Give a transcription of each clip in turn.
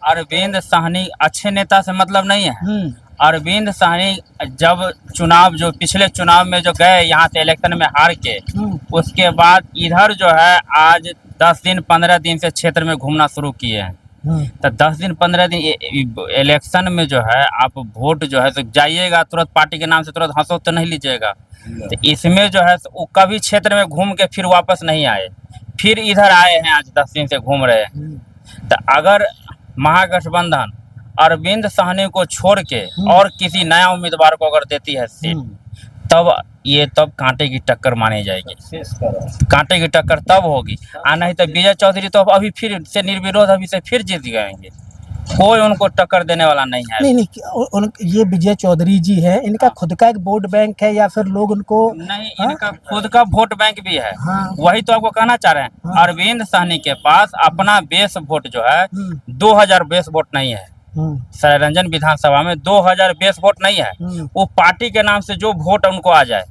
अरविंद साहनी अच्छे नेता से मतलब नहीं है। अरविंद साहनी जब चुनाव जो पिछले चुनाव में जो गए यहाँ से इलेक्शन में हार के, उसके बाद इधर जो है आज 10 दिन 15 दिन से क्षेत्र में घूमना शुरू किए हैं। तो 10 दिन 15 दिन इलेक्शन में जो है आप वोट जो है तो जाइएगा तुरंत पार्टी के नाम से तुरंत हंसो तो नहीं लीजिएगा। तो इसमें जो है वो कभी क्षेत्र में घूम के फिर वापस नहीं आए, फिर इधर आए हैं आज 10 दिन से घूम रहे हैं। तो अगर महागठबंधन अरविंद साहनी को छोड़ के और किसी नया उम्मीदवार को अगर देती है सीट, तब कांटे की टक्कर मानी जाएगी। कांटे की टक्कर तब होगी, नहीं तो विजय चौधरी तो अभी फिर से निर्विरोध अभी से फिर जीत जाएंगे। कोई उनको टक्कर देने वाला नहीं है। नहीं, ये विजय चौधरी जी है, इनका खुद का एक वोट बैंक है या फिर लोग उनको नहीं? इनका खुद का वोट बैंक भी है। वही तो आपको कहना चाह रहे हैं। अरविंद साहनी के पास अपना बेस वोट जो है 2000 बेस वोट नहीं है। सरायरंजन विधानसभा में 2000 बेस वोट नहीं है। वो पार्टी के नाम से जो वोट उनको आ जाए,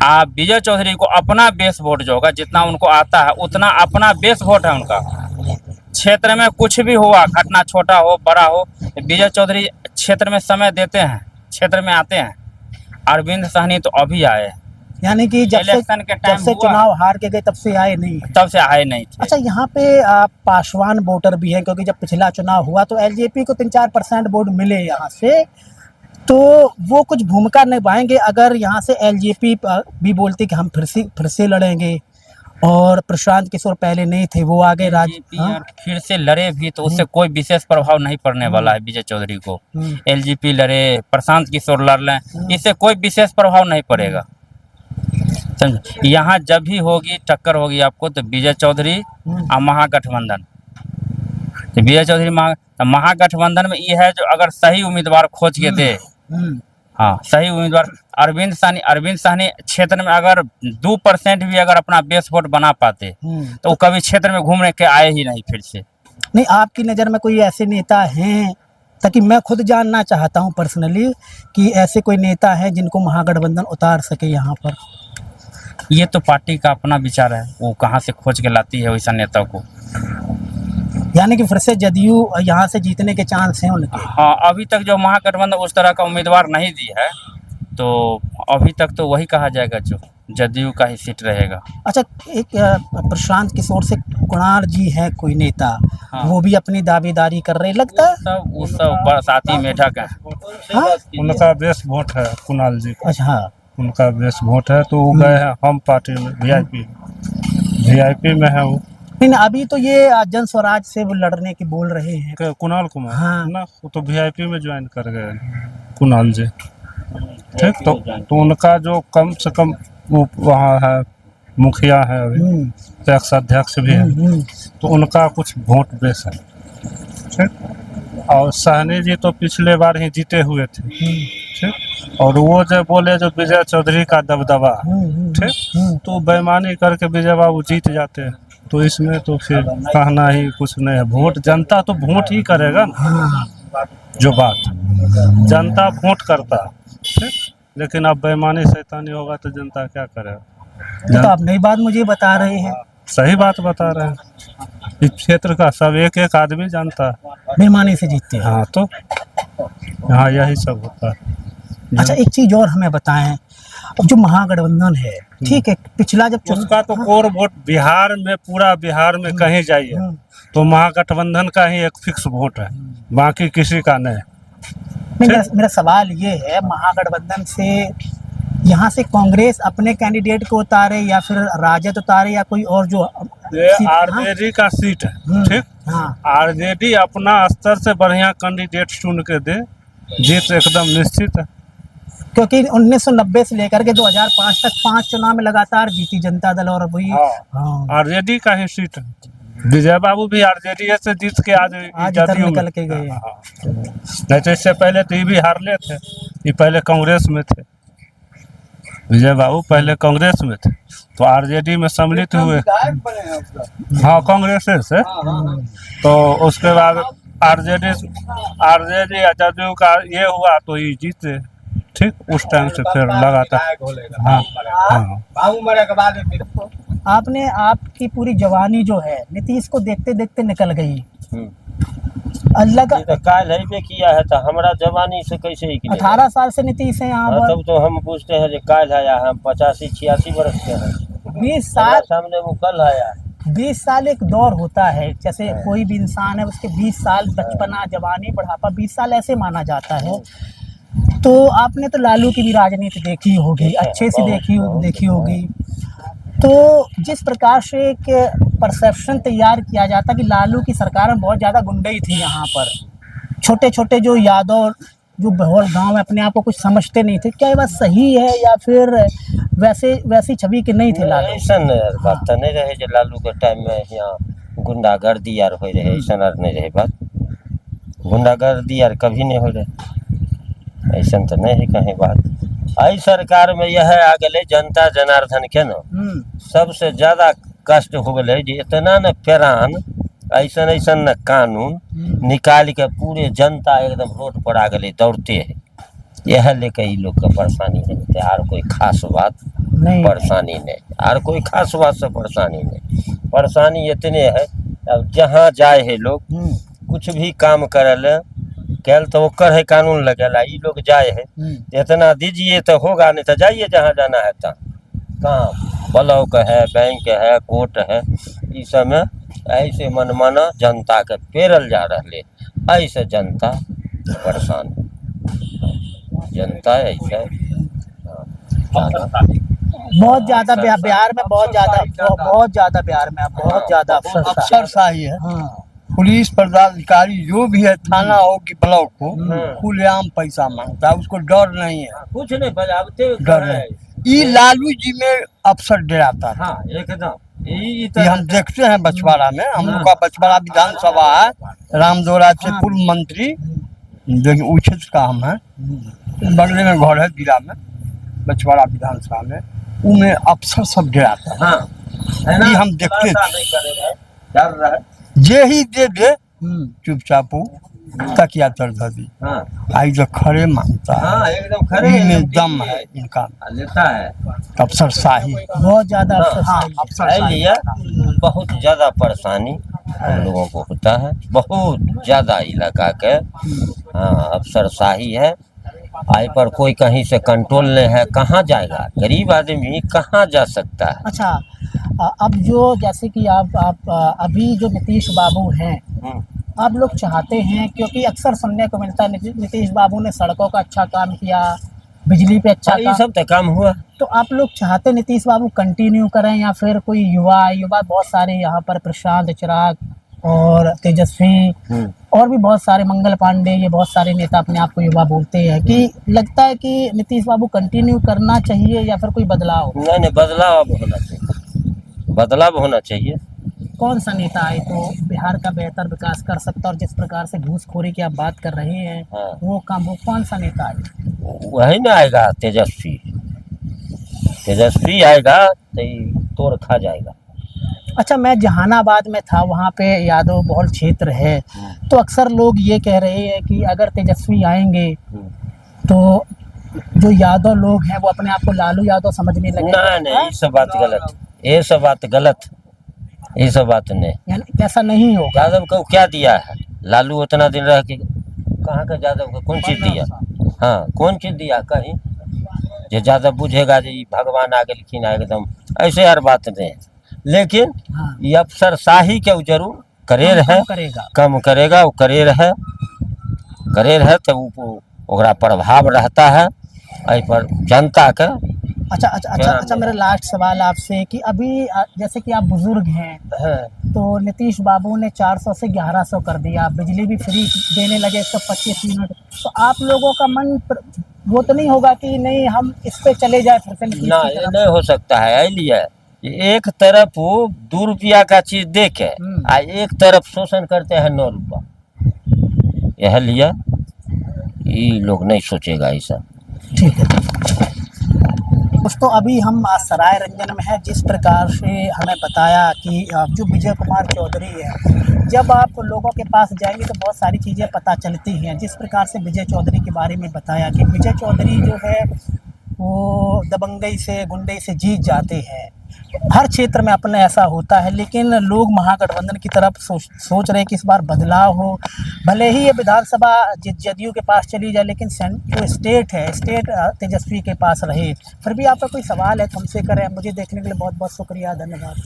आप विजय चौधरी को अपना बेस वोट जो होगा जितना उनको आता है उतना अपना बेस वोट है उनका। क्षेत्र में कुछ भी हुआ घटना, छोटा हो बड़ा हो, विजय चौधरी क्षेत्र में समय देते हैं, क्षेत्र में आते हैं। अरविंद साहनी तो अभी आए, यानी कि जब से चुनाव हार के गए तब से आए नहीं थे। अच्छा, यहाँ पे पासवान वोटर भी है, क्योंकि जब पिछला चुनाव हुआ तो एलजेपी को 3-4% वोट मिले यहाँ से, तो वो कुछ भूमिका निभाएंगे अगर यहाँ से एलजेपी भी बोलती कि हम फिर से लड़ेंगे, और प्रशांत किशोर पहले नहीं थे, वो आगे फिर से लड़े भी तो उससे कोई विशेष प्रभाव नहीं पड़ने वाला है विजय चौधरी को। एलजेपी लड़े, प्रशांत किशोर लड़ लें, इससे कोई विशेष प्रभाव नहीं पड़ेगा। समझ, यहाँ जब भी होगी टक्कर होगी आपको तो विजय चौधरी और महागठबंधन। तो विजय चौधरी महागठबंधन में ये है जो अगर सही उम्मीदवार खोज के दे, हाँ सही उम्मीदवार अरविंद साहनी क्षेत्र में अगर 2% भी अगर अपना बेस वोट बना पाते तो वो कभी क्षेत्र में घूमने के आए ही नहीं फिर से। नहीं, आपकी नज़र में कोई ऐसे नेता हैं, ताकि मैं खुद जानना चाहता हूं पर्सनली कि ऐसे कोई नेता हैं जिनको महागठबंधन उतार सके यहाँ पर? ये तो पार्टी का अपना विचार है, वो कहाँ से खोज के लाती है वैसा नेता को। यानी कि फिर से जदयू यहाँ से जीतने के चांस हैं उनके? हाँ, अभी तक जो महागठबंधन उस तरह का उम्मीदवार नहीं दी है, तो अभी तक तो वही कहा जाएगा जो जदयू का ही सीट रहेगा। अच्छा, एक प्रशांत किशोर से कुणाल जी है कोई नेता, वो भी अपनी दावेदारी कर रहे, लगता है वो सब बरसाती मेढक है। उनका बेस वोट है कुणाल जी। अच्छा, उनका बेस वोट है तो वो गए हैं हम पार्टी में, वीआईपी में है वो। नहीं, अभी तो ये जन स्वराज से वो लड़ने की बोल रहे हैं कुणाल कुमार। हाँ ना, वो तो वीआईपी में ज्वाइन कर गए कुणाल जी। ठीक, तो उनका जो कम से कम वो वहाँ है मुखिया है, अभी टैक्स अध्यक्ष भी है, तो उनका कुछ वोट बेस है। ठीक, और साहनी जी तो पिछले बार ही जीते हुए थे। ठीक, और वो जो बोले जो विजय चौधरी का दबदबा, ठीक, तो बेईमानी करके विजय बाबू जीत जाते हैं, तो इसमें तो फिर कहना ही कुछ नहीं है। वोट जनता तो वोट ही करेगा ना, जो बात जनता वोट करता है। ठीक, लेकिन अब बेईमानी शैतानी होगा तो जनता क्या करेगा? तो आप नई बात मुझे बता रहे हैं। सही बात बता रहे हैं, इस क्षेत्र का सब एक आदमी जानता है बेईमानी से जीतते हैं। हाँ, तो यहाँ यही सब होता है। अच्छा, एक चीज और हमें बताएं, अब जो महागठबंधन है, ठीक है, पिछला जब उसका तो कोर वोट बिहार में, पूरा बिहार में कहीं जाइए तो महागठबंधन का ही एक फिक्स वोट है, बाकी किसी का नहीं। मेरा सवाल ये है, महागठबंधन से यहाँ से कांग्रेस अपने कैंडिडेट को उतारे या फिर राजद उतारे या कोई और जो आरजेडी का सीट है, ठीक, आरजेडी अपना स्तर से बढ़िया कैंडिडेट चुन के दे, जीत एकदम निश्चित है। क्योंकि 1990 से लेकर के 2005 तक 5 चुनाव में लगातार जीती जनता दल, और वही आरजेडी का ही सीट है। विजय बाबू भी आरजेडी से जीत के आज जदयू निकल के गए। नहीं तो इससे पहले तो ये भी हारले थे, ये पहले कांग्रेस में थे। विजय बाबू पहले कांग्रेस में थे तो आरजेडी में सम्मिलित हुए, हाँ कांग्रेस से, तो उसके बाद आरजेडी जदयू का ये हुआ तो ये जीते। ठीक, उस टाइम से फिर लगातार। हाँ, आपने आपकी पूरी जवानी जो है नीतीश को देखते देखते निकल गई, अल्लाह का तो काल है पे किया है तो हमारा जवानी से कैसे ही 18 साल से नीतीश है यहाँ पर। तब तो हम पूछते हैं जो काल है या हम 85-86 वर्ष के हैं। 20 साल सामने वो कल आया। 20 साल एक दौर होता है, जैसे कोई भी इंसान है उसके 20 साल बचपना, जवानी, बुढ़ापा 20 साल ऐसे माना जाता है। तो आपने तो लालू की भी राजनीति देखी होगी, अच्छे से देखी होगी। तो जिस प्रकार से एक परसेप्शन तैयार किया जाता कि लालू की सरकार में बहुत ज़्यादा गुंडई थी यहाँ पर, छोटे छोटे जो यादव जो बहौल गांव में अपने आप को कुछ समझते नहीं थे, क्या ये बात सही है या फिर वैसी छवि के नहीं थे लालू? ऐसा बात तो नहीं रहे जो लालू के टाइम में यहाँ गुंडागर्दी यार हो रहे, ऐसा नहीं रहे बात। गुंडागर्दी यार कभी नहीं हो रहे, ऐसा तो नहीं है कहीं बात। आई सरकार में यह आ गए जनता जनार्दन के न सबसे ज्यादा कष्ट हो गए जो इतना न फेरान ऐसा न कानून निकाल के पूरे जनता एकदम रोड पर आ गए दौड़ते है। यह लेके ई लोग का परेशानी है, और कोई खास बात नहीं, परेशानी नहीं, और कोई खास बात से परेशानी नहीं। परेशानी इतने है अब जहाँ जाए है लोग कुछ भी काम करल कैल तो ओकर है कानून लगेला, ई लोग जाए है इतना दीजिए तो होगा, नहीं तो जाइए जहाँ जाना है कहाँ ब्लॉक है, बैंक है, कोर्ट है, इस सब में ऐसे मनमाना जनता के पेरल जा रहे, ऐसे जनता परेशान, जनता ऐसे बहुत ज्यादा बिहार में बहुत ज्यादा बिहार में बहुत ज्यादा अफसरशाही है। पुलिस पदाधिकारी जो भी है, थाना हो कि ब्लॉक हो, खुलेआम पैसा मांगता है, उसको डर नहीं है, कुछ नहीं बजाते डर नहीं। ये लालू जी में अफसर डराता है। हाँ, एकदम ये हम देखते हैं बछवाड़ा में, हम लोग का बछवाड़ा विधानसभा है, रामदोरा से पूर्व मंत्री जो उचित का हम है, बगले में घर है जिला में, बछवाड़ा विधानसभा में, उनमें अफसर सब डराता है। हाँ, ये हम देखते थे, जे ही दे दे चुपचाप तकिया तर दी, आई जो खड़े मांगता है। हाँ, एकदम खड़े में दम है इनका, लेता है अफसरशाही बहुत ज्यादा अफसरशाही है। बहुत ज्यादा परेशानी हम लोगों को होता है, बहुत ज्यादा इलाका के अफसरशाही है। आई पर कोई कहीं से कंट्रोल नहीं है, कहाँ जाएगा गरीब आदमी, कहाँ जा सकता है। अच्छा, अब जो जैसे कि आप अभी जो नीतीश बाबू हैं, आप लोग चाहते हैं, क्योंकि अक्सर सुनने को मिलता है नीतीश बाबू ने सड़कों का अच्छा काम किया, बिजली पे अच्छा ये सब तो काम हुआ, तो आप लोग चाहते नीतीश बाबू कंटिन्यू करें या फिर कोई युवा बहुत सारे यहाँ पर प्रशांत, चिराग और तेजस्वी और भी बहुत सारे, मंगल पांडे, ये बहुत सारे नेता अपने आप को युवा बोलते हैं, कि लगता है कि नीतीश बाबू कंटिन्यू करना चाहिए या फिर कोई बदलाव? नहीं, बदलाव होना चाहिए, बदलाव होना चाहिए। कौन सा नेता आए तो बिहार का बेहतर विकास कर सकता, और जिस प्रकार से घूसखोरी की आप बात कर रहे हैं वो कौन सा नेता आए? वही ना आएगा, तेजस्वी आएगा तो तोड़ खा जाएगा। अच्छा, मैं जहानाबाद में था, वहाँ पे यादव बहुल क्षेत्र है, तो अक्सर लोग ये कह रहे हैं कि अगर तेजस्वी आएंगे तो जो यादव लोग हैं वो अपने आप को लालू यादव समझने लगे। नहीं, ये सब बात गलत, ये सब बात गलत, ये सब बात नहीं, यानी ऐसा नहीं होगा। यादव को क्या दिया है लालू उतना दिन रह के, कहाँ का यादव को कौन चीज दिया? हाँ, कौन चीज दिया कहीं? जो यादव बुझेगा जो भगवान आ गए एकदम, ऐसे हर बात नहीं। लेकिन ये अफसरशाही के जरूर करेर है, कम करेगा, वो करेर है तो ओकरा प्रभाव रहता है आई पर जनता का। अच्छा, मेरा लास्ट सवाल आपसे कि अभी जैसे कि आप बुजुर्ग हैं, तो नीतीश बाबू ने 400 से 1100 कर दिया, बिजली भी फ्री देने लगे 125 यूनिट, तो आप लोगों का मन वो तो नहीं होगा कि नहीं हम इस पे चले जाए फिर से? नहीं हो सकता है, इसलिए एक तरफ वो 2 रुपया का चीज दे के एक तरफ शोषण करते हैं 9 रुपया, यह लिया ये लोग नहीं सोचेगा ऐसा। ठीक है दोस्तों, अभी हम सराय रंजन में है। जिस प्रकार से हमें बताया कि जो विजय कुमार चौधरी है, जब आप लोगों के पास जाएंगे तो बहुत सारी चीज़ें पता चलती हैं। जिस प्रकार से विजय चौधरी के बारे में बताया कि विजय चौधरी जो है वो दबंगई से, गुंडे से जीत जाते हैं, हर क्षेत्र में अपने ऐसा होता है, लेकिन लोग महागठबंधन की तरफ सोच रहे हैं कि इस बार बदलाव हो। भले ही ये विधानसभा जदयू के पास चली जाए, लेकिन जो स्टेट है, स्टेट तेजस्वी के पास रहे। फिर भी आपका कोई सवाल है तो हमसे करें। मुझे देखने के लिए बहुत बहुत शुक्रिया, धन्यवाद।